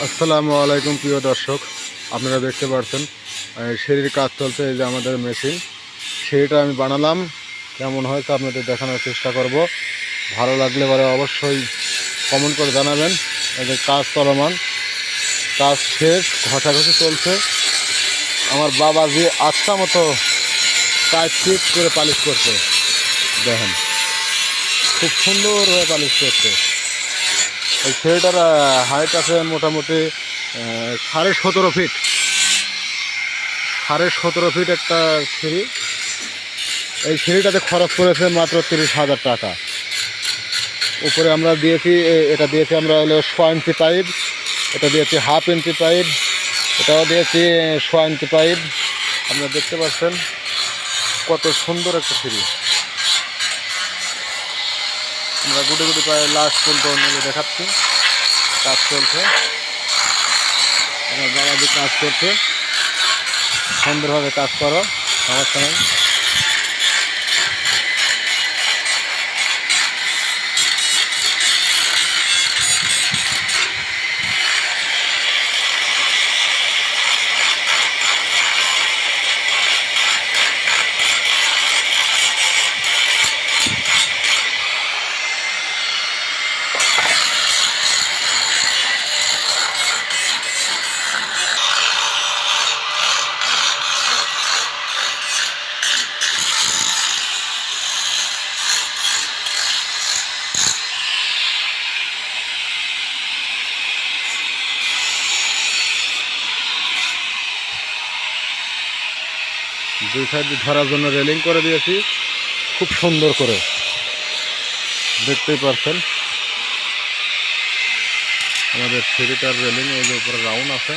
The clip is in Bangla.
আসসালামু আলাইকুম প্রিয় দর্শক, আপনারা দেখতে পাচ্ছেন সিঁড়ির কাজ চলছে। এই যে আমাদের মেশিন, সিঁড়িটা আমি বানালাম, কেমন হয়েছে আপনাদের দেখানোর চেষ্টা করব। ভালো লাগলে পরে অবশ্যই কমেন্ট করে জানাবেন। এই যে কাজ চলমান, কাজ শেষ, ঘষাঘষি চলছে। আমার বাবাজি আচ্ছা মতো কাজ ঠিক করে পালিশ করছে, দেখেন খুব সুন্দরভাবে পালিশ করছে। এই সিঁড়িটার হাইট আছে মোটামুটি 17.5 ফিট। 17.5 ফিট একটা সিঁড়ি। এই সিঁড়িটাতে খরচ করেছে মাত্র 30,000 টাকা। উপরে আমরা দিয়েছি, এটা দিয়েছি আমরা হলো 6 ইঞ্চি পাইপ, এটা দিয়েছি 1/2 ইঞ্চি পাইপ, এটাও দিয়েছি 6 ইঞ্চি পাইপ। আপনারা দেখতে পাচ্ছেন কত সুন্দর একটা সিঁড়ি। আমরা গুটি গুটি পায়ে লাস্ট পর্যন্ত নিয়ে দেখাচ্ছি। কাজ চলছে, আমার বাবা যে কাজ করছে, সুন্দরভাবে কাজ করো, সমস্যা নেই। দুই সাইড ধরার জন্য রেলিং করে দিয়েছি খুব সুন্দর করে, দেখতেই পাচ্ছেন। আমাদের সিঁড়িটার রেলিং এই যে উপরে রাউন্ড আছে।